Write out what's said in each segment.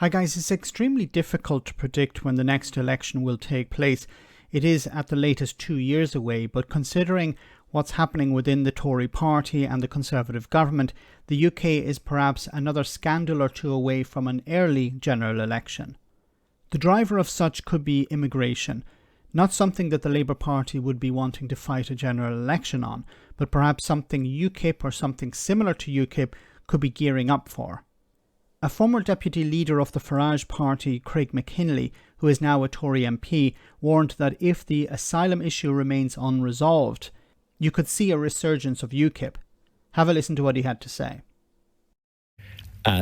Hi guys, it's extremely difficult to predict when the next election will take place. It is at the latest 2 years away, but considering what's happening within the Tory party and the Conservative government, the UK is perhaps another scandal or two away from an early general election. The driver of such could be immigration, not something that the Labour Party would be wanting to fight a general election on, but perhaps something UKIP or something similar to UKIP could be gearing up for. A former deputy leader of the Farage party, Craig Mackinlay, who is now a Tory MP, warned that if the asylum issue remains unresolved, you could see a resurgence of UKIP. Have a listen to what he had to say.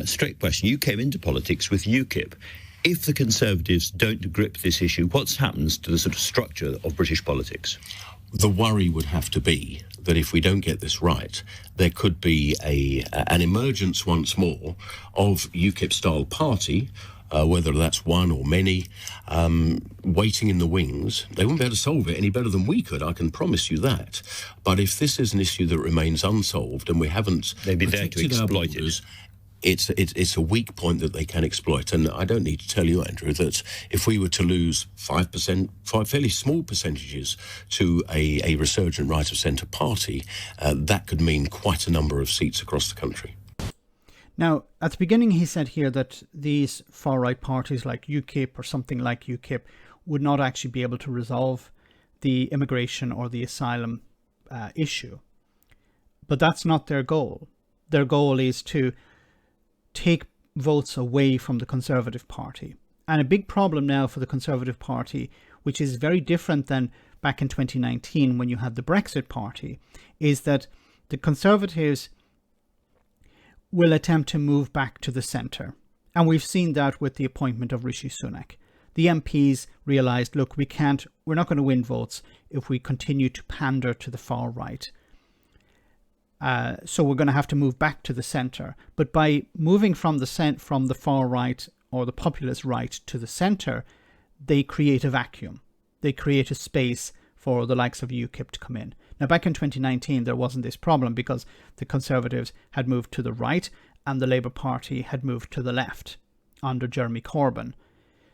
Straight question. You came into politics with UKIP. If the Conservatives don't grip this issue, what happens to the sort of structure of British politics? The worry would have to be that if we don't get this right, there could be an emergence once more of UKIP-style party, whether that's one or many, waiting in the wings. They won't be able to solve it any better than we could, I can promise you that. But if this is an issue that remains unsolved and we haven't they'd be there to exploit it. It's a weak point that they can exploit. And I don't need to tell you, Andrew, that if we were to lose 5%, fairly small percentages to a resurgent right-of-centre party, that could mean quite a number of seats across the country. Now, at the beginning he said here that these far-right parties like UKIP or something like UKIP would not actually be able to resolve the immigration or the asylum issue. But that's not their goal. Their goal is to take votes away from the Conservative Party. And a big problem now for the Conservative Party, which is very different than back in 2019 when you had the Brexit Party, is that the Conservatives will attempt to move back to the centre. And we've seen that with the appointment of Rishi Sunak. The MPs realised, look, we're not going to win votes if we continue to pander to the far right. So we're going to have to move back to the centre. But by moving from the far right or the populist right to the centre, they create a vacuum. They create a space for the likes of UKIP to come in. Now, back in 2019, there wasn't this problem because the Conservatives had moved to the right and the Labour Party had moved to the left under Jeremy Corbyn.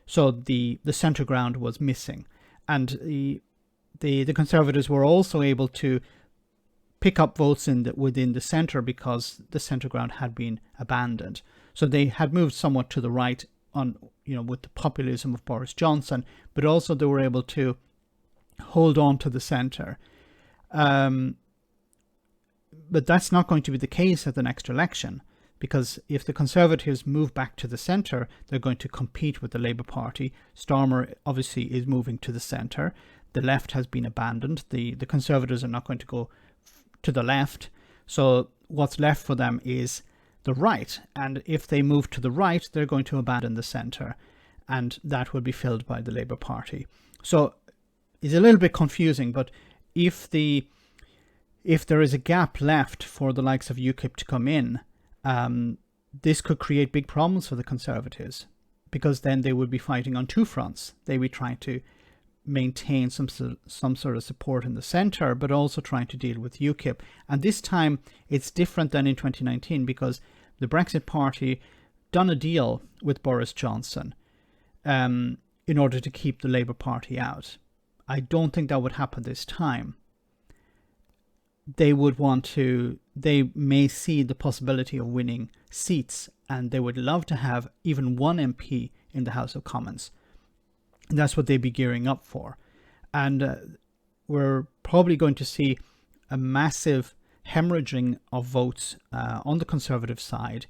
So the centre ground was missing. And the Conservatives were also able to pick up votes within the centre because the centre ground had been abandoned. So they had moved somewhat to the right with the populism of Boris Johnson, but also they were able to hold on to the centre. But that's not going to be the case at the next election, because if the Conservatives move back to the centre, they're going to compete with the Labour Party. Starmer obviously is moving to the centre. The left has been abandoned. The Conservatives are not going to go to the left. So what's left for them is the right. And if they move to the right, they're going to abandon the centre. And that will be filled by the Labour Party. So it's a little bit confusing, but if there is a gap left for the likes of UKIP to come in, this could create big problems for the Conservatives, because then they would be fighting on two fronts. They would be trying to maintain some sort of support in the centre, but also trying to deal with UKIP. And this time it's different than in 2019, because the Brexit Party done a deal with Boris Johnson in order to keep the Labour Party out. I don't think that would happen this time. They may see the possibility of winning seats, and they would love to have even one MP in the House of Commons. And that's what they'd be gearing up for. And we're probably going to see a massive hemorrhaging of votes on the Conservative side.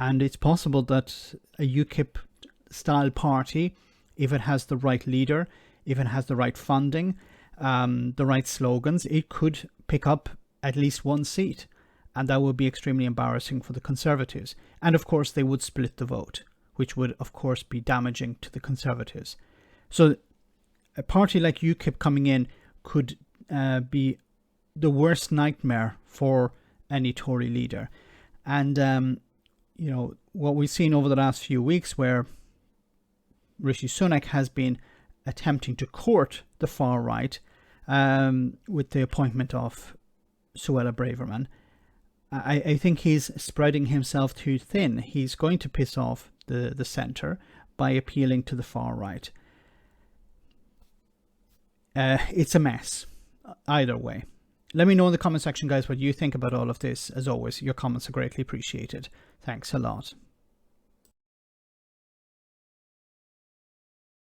And it's possible that a UKIP-style party, if it has the right leader, if it has the right funding, the right slogans, it could pick up at least one seat. And that would be extremely embarrassing for the Conservatives. And of course, they would split the vote, which would, of course, be damaging to the Conservatives. So a party like UKIP coming in could be the worst nightmare for any Tory leader. And, what we've seen over the last few weeks, where Rishi Sunak has been attempting to court the far right with the appointment of Suella Braverman, I think he's spreading himself too thin. He's going to piss off the centre by appealing to the far right. It's a mess, either way. Let me know in the comment section, guys, what you think about all of this. As always, your comments are greatly appreciated. Thanks a lot.